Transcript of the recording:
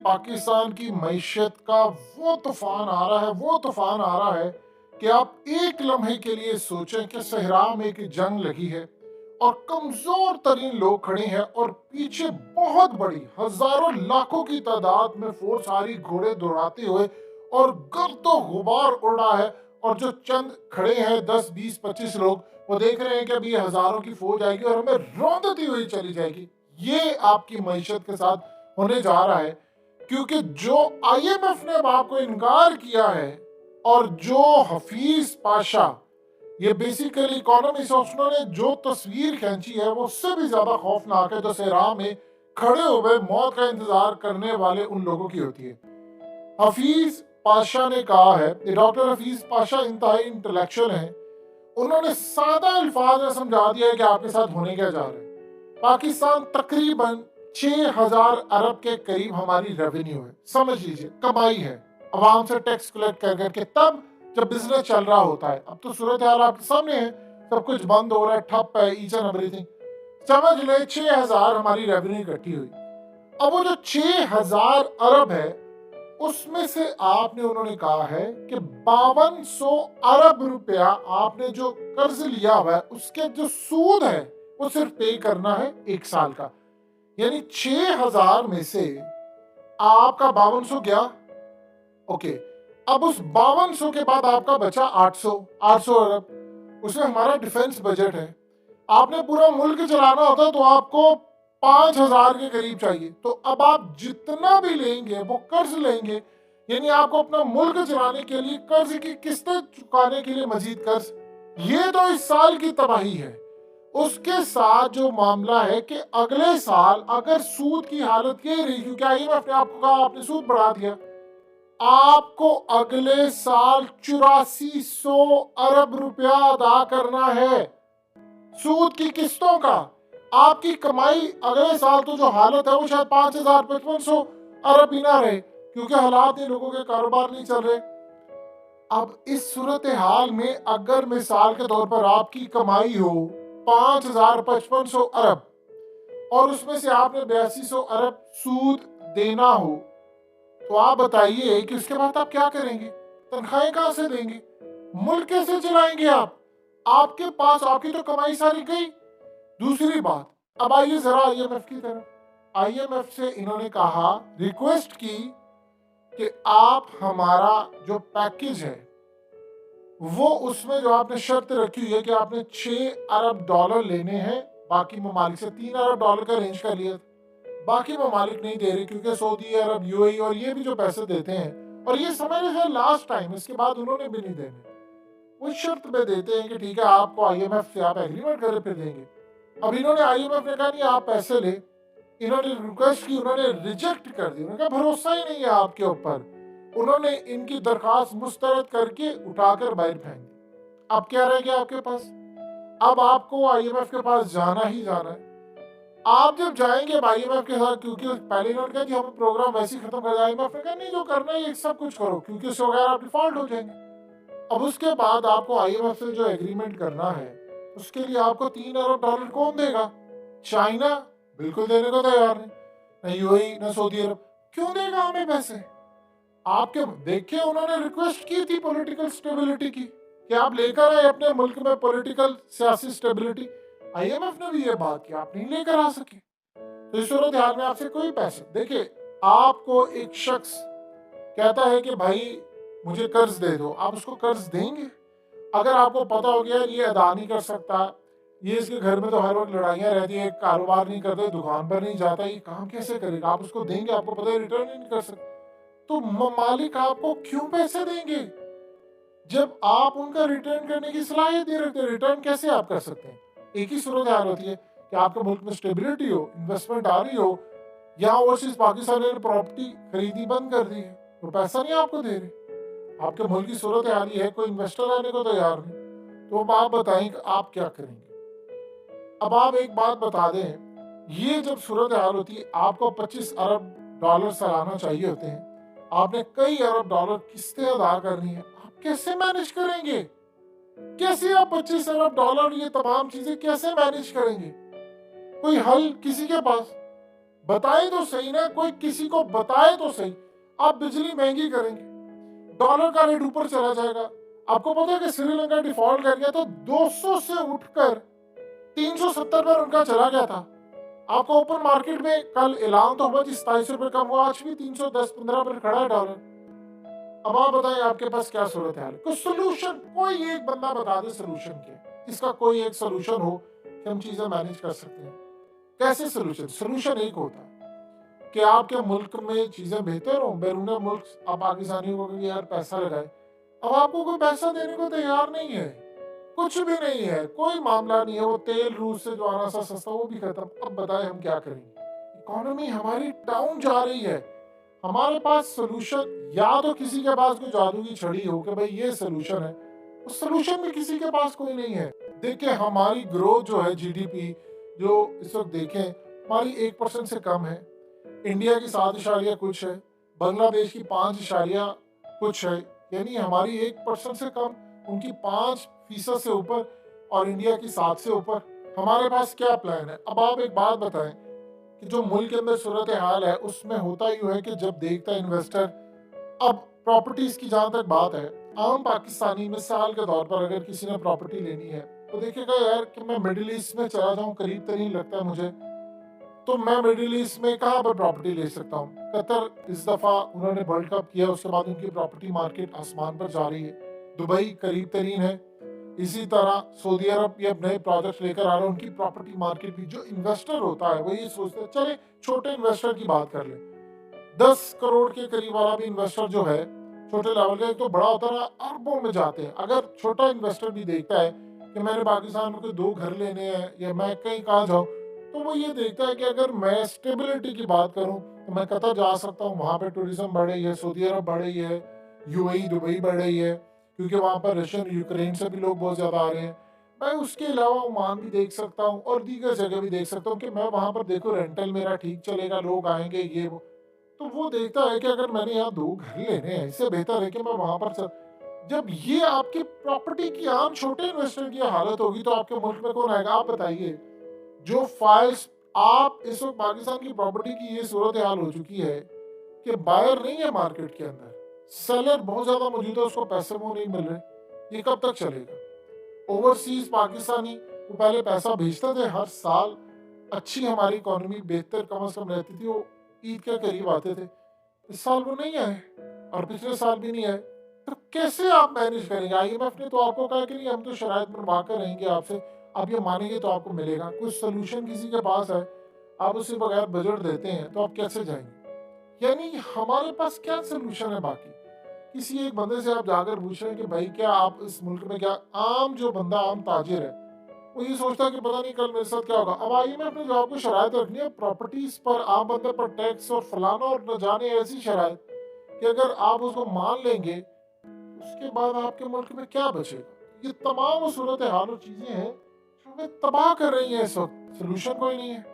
पाकिस्तान की मईशत का वो तूफान आ रहा है, वो तूफान आ रहा है कि आप एक लम्हे के लिए सोचें कि सहरा में एक जंग लगी है और कमजोर तरीन लोग खड़े हैं और पीछे बहुत बड़ी हजारों लाखों की तादाद में फोर्स आ रही, घोड़े दौड़ाते हुए, और गर्दो गुबार उड़ रहा है। और जो चंद खड़े हैं, 10 20 25 लोग, वो देख रहे हैं कि अभी ये हजारों की फौज आएगी और हमें रौंदती हुई चली जाएगी। ये आपकी मईशत के साथ होने जा रहा है, क्योंकि जो आईएमएफ ने अब आपको इनकार किया है और जो हफीज पाशा, ये बेसिकली इकोनॉमिस्ट, उन्होंने जो तस्वीर खींची है वो उससे भी ज्यादा खौफनाक है, जो सहरा में खड़े हुए मौत का इंतजार करने वाले उन लोगों की होती है। हफीज पाशा ने कहा है, डॉक्टर हफीज पाशा इंतहाई इंटेलेक्चुअल हैं। उन्होंने सादा अल्फाज में समझा दिया है कि आपके साथ होने क्या जा रहा है। पाकिस्तान तकरीबन 6,000 अरब के करीब हमारी रेवेन्यू है, समझ लीजिए कमाई है, अवाम से टैक्स कलेक्ट कर करके, तब जब बिजनेस चल रहा होता है। अब तो सूरत हाल आपके सामने है, सब कुछ बंद हो रहा है, ठप है, ईच एंड एवरीथिंग। समझ ले 6,000 हमारी रेवेन्यू इकट्ठी हुई। अब वो जो 6,000 अरब है, उसमें से आपने, उन्होंने कहा है कि 5200 अरब रुपया आपने जो कर्ज लिया हुआ है, उसके जो सूद है वो सिर्फ पे करना है 1 साल का। यानी 6,000 में से आपका 5200 गया। ओके, अब उस 5200 के बाद आपका बचा 800 उसमें हमारा डिफेंस बजट है। आपने पूरा मुल्क चलाना होता तो आपको 5,000 के करीब चाहिए। तो अब आप जितना भी लेंगे वो कर्ज लेंगे, यानी आपको अपना मुल्क चलाने के लिए कर्ज की किस्तें चुकाने के लिए मजीद कर्ज। ये तो इस साल की तबाही है। उसके साथ जो मामला है कि अगले साल अगर सूद की हालत ये रही, क्योंकि आईएमएफ ने आपको कहा आपने सूद बढ़ा दिया, आपको अगले साल 8400 अरब रुपया अदा करना है सूद की किस्तों का। आपकी कमाई अगले साल तो जो हालत है वो शायद 5,000 5500 अरब ही ना रहे, क्योंकि हालात नहीं, लोगों के कारोबार नहीं चल रहे। अब इस सूरत हाल में अगर मिसाल के तौर पर आपकी कमाई हो 5,000 5500 अरब और उसमें से आपने 8200 अरब सूद देना हो, तो आप बताइए कि उसके बाद आप क्या करेंगे? तनख्वाहें कहां से देंगे? मुल्क कैसे चलाएंगे आप? आपके पास, आपकी तो कमाई सारी गई। दूसरी बात, अब आइए जरा आईएमएफ की तरफ। आईएमएफ से इन्होंने कहा, रिक्वेस्ट की कि आप हमारा जो पैकेज है वो, उसमें जो आपने शर्त रखी हुई है कि आपने 6 अरब डॉलर लेने हैं बाकी ममालिक से। 3 अरब डॉलर का अरेंज कर लिया, बाकी ममालिक नहीं दे रहे, क्योंकि सऊदी अरब, यूएई और ये भी जो पैसे देते हैं, और ये समझ रहे लास्ट टाइम, इसके बाद उन्होंने भी नहीं देने। वो शर्त पे देते हैं कि ठीक है, आपको आईएमएफ से आप एग्रीमेंट करें फिर देंगे। अब इन्होंने, आईएमएफ ने कहा नहीं आप पैसे ले। इन्होंने रिक्वेस्ट की, उन्होंने रिजेक्ट कर दी। उन्होंने कहा भरोसा ही नहीं है आपके ऊपर। उन्होंने इनकी दरखास्त मुस्तरद करके उठाकर बाहर फेंक दी। अब क्या रह गया आपके पास? अब आपको आईएमएफ के पास जाना ही जाना है। आप जब जाएंगे आईएमएफ के साथ, क्योंकि पहले इन्होंने कहा कि हम प्रोग्राम वैसे ही खत्म कर दें, आईएमएफ ने कहा नहीं, जो करना है ये सब कुछ करो, क्योंकि उसके बगैर आप डिफॉल्ट हो जाएंगे। अब उसके बाद आपको आईएमएफ से जो एग्रीमेंट करना है, उसके लिए आपको 3 अरब डॉलर कौन देगा? चाइना बिल्कुल देने को तैयार नहीं, न यूएई न सऊदी अरब। क्यों देगा हमें पैसे? आपके देखिए, उन्होंने रिक्वेस्ट की थी पॉलिटिकल स्टेबिलिटी की कि आप लेकर आए अपने मुल्क में पॉलिटिकल सियासी स्टेबिलिटी। आईएमएफ ने भी ये बात की, आप नहीं लेकर आ सके। तो इस सूरत हाल में आपसे कोई पैसे, देखिए, आपको एक शख्स कहता है कि भाई मुझे कर्ज दे दो, आप उसको कर्ज देंगे? अगर आपको पता हो गया ये अदा नहीं कर सकता, ये इसके घर में तो हर वक्त लड़ाइयाँ रहती है, कारोबार नहीं करते, दुकान पर नहीं जाता, ये काम कैसे करेगा? आप उसको देंगे? आपको पता है रिटर्न ही नहीं कर सकते, तो ममालिक आपको क्यों पैसे देंगे जब आप उनका रिटर्न करने की सलाहियत नहीं रखते? रिटर्न कैसे आप कर सकते हैं? एक ही सूरत हाल होती है कि आपके मुल्क में स्टेबिलिटी हो, इन्वेस्टमेंट आ रही हो, यहाँ ओवरसीज पाकिस्तान ने प्रॉपर्टी खरीदी बंद कर दी है, तो पैसा नहीं आपको दे रहे। आपके मुल्क की सूरत हाल ही है, कोई इन्वेस्टर आने को तैयार नहीं, तो अब आप बताएं कि आप क्या करेंगे? अब आप एक बात बता दें, ये जब सूरत हाल होती है, आपको 25 अरब डॉलर सालाना चाहिए होते हैं, आपने कई अरब डॉलर किस्तें अदा करनी है, आप कैसे मैनेज करेंगे? कैसे आप 25 अरब डॉलर, ये तमाम चीजें कैसे मैनेज करेंगे? कोई हल किसी के पास? बताए तो सही ना, कोई किसी को बताए तो सही। आप बिजली महंगी करेंगे, डॉलर का रेट ऊपर चला जाएगा। आपको पता है कि श्रीलंका डिफॉल्ट कर गया तो 200 से उठकर 370 पर उनका चला गया था। आपको ओपन मार्केट में कल ऐलान तो हुआ 27 रुपए कम हुआ, आज भी 310-15 पर खड़ा है डॉलर। अब आप बताएं आपके पास क्या सूरत है? कुछ सोल्यूशन, कोई एक बंदा बता दे सोल्यूशन क्या, इसका कोई एक सोल्यूशन हो कि हम चीजें मैनेज कर सकते हैं। कैसे सोल्यूशन? सोल्यूशन एक होता है कि आपके मुल्क में चीजें बेहतर हो, बैरून मुल्क आप पाकिस्तानियों को कि यार पैसा लगाए। अब आपको कोई पैसा देने को तैयार नहीं है, कुछ भी नहीं है, कोई मामला नहीं है। वो तेल रूस से जो आना सा सस्ता वो भी खत्म। अब बताए हम क्या करेंगे? इकोनॉमी हमारी डाउन जा रही है। हमारे पास सोल्यूशन, या तो किसी के पास कोई जादू की छड़ी हो कि भाई ये सोल्यूशन है, उस सोल्यूशन में किसी के पास कोई नहीं है। देखिए हमारी ग्रोथ जो है, जीडीपी जो इस वक्त देखें हमारी 1% से कम है। इंडिया की 7 इशारिया कुछ है, बांग्लादेश की 5 इशारिया कुछ है, यानी हमारी 1% से कम, उनकी 5% से ऊपर, और इंडिया की 7 से ऊपर। हमारे पास क्या प्लान है? अब आप एक बात बताएं कि जो मुल्क के अंदर सूरत हाल है उसमें होता यूँ है कि जब देखता है इन्वेस्टर, अब प्रॉपर्टीज की जहां तक बात है, आम पाकिस्तानी मिसाल के तौर पर अगर किसी ने प्रॉपर्टी लेनी है तो देखेगा यार कि मैं मिडिल ईस्ट में चला जाऊं, करीब तरीन लगता है मुझे, तो मैं मिडिल ईस्ट में कहाँ पर प्रॉपर्टी ले सकता हूँ? कतर इस दफा उन्होंने वर्ल्ड कप किया, उसके बाद उनकी प्रॉपर्टी मार्केट आसमान पर जा रही है। दुबई करीब तरीन है। इसी तरह सऊदी अरब ये नए प्रोजेक्ट लेकर आ रहे हैं, उनकी प्रॉपर्टी मार्केट भी। जो इन्वेस्टर होता है वो ये सोचता है, चले छोटे इन्वेस्टर की बात कर ले, 10 करोड़ के करीब वाला भी इन्वेस्टर जो है, छोटे लेवल का, एक तो बड़ा होता है अरबों में जाते हैं। अगर छोटा इन्वेस्टर भी देखता है कि मैंने पाकिस्तान में कोई 2 घर लेने हैं या मैं कहीं कहाँ जाऊँ, तो वो ये देखता है कि अगर मैं स्टेबिलिटी की बात करूँ तो मैं कतर जा सकता हूँ, वहाँ पे टूरिज्म बढ़ रही है, सऊदी अरब बढ़ रही है, यूएई दुबई बढ़ रही है, क्योंकि वहाँ पर रशियन यूक्रेन से भी लोग बहुत ज़्यादा आ रहे हैं। मैं उसके अलावा ओमान भी देख सकता हूँ और दीगर जगह भी देख सकता हूँ कि मैं वहाँ पर देखो रेंटल मेरा ठीक चलेगा, लोग आएंगे, ये वो। तो वो देखता है कि अगर मैंने यहाँ 2 घर लेने हैं, इससे बेहतर है कि मैं वहां पर जब ये आपकी प्रॉपर्टी की आम छोटे इन्वेस्टर की हालत होगी तो आपके मुल्क में कौन आएगा? आप बताइए। जो फाइल्स, आप इस वक्त पाकिस्तान की प्रॉपर्टी की ये सूरत हाल हो चुकी है कि बायर नहीं है मार्केट के अंदर, सेलर बहुत ज्यादा मौजूद है, उसको पैसे वो नहीं मिल रहे। ये कब तक चलेगा? ओवरसीज पाकिस्तानी वो पहले पैसा भेजते थे हर साल, अच्छी हमारी इकोनॉमी बेहतर कम से कम रहती थी, वो ईद के करीब आते थे। इस साल वो नहीं आए और पिछले साल भी नहीं आए। तो कैसे आप मैनेज करेंगे? आईएमएफ ने तो आपको कहा कि नहीं हम तो शराइत बनवा कर रहेंगे आपसे, आप ये मानेंगे तो आपको मिलेगा। कुछ सोल्यूशन किसी के पास है, आप उससे बगैर बजट देते हैं तो आप कैसे जाएंगे? यानी हमारे पास क्या सोल्यूशन है? बाकी किसी एक बंदे से आप जाकर पूछ रहे हैं कि भाई क्या आप इस मुल्क में क्या, आम जो बंदा आम ताजिर है वो ये सोचता है कि पता नहीं कल मेरे साथ क्या होगा। अब आईएमएफ ने जो आपको शराइत रखनी है प्रॉपर्टीज पर, आम बंदे पर टैक्स और फलाना और न जाने ऐसी शराइत कि अगर आप उसको मान लेंगे उसके बाद आपके मुल्क में क्या बचेगा? ये तमाम सूरत हाल और चीजें हैं जो हमें तबाह कर रही हैं इस वक्त। सोल्यूशन कोई नहीं है।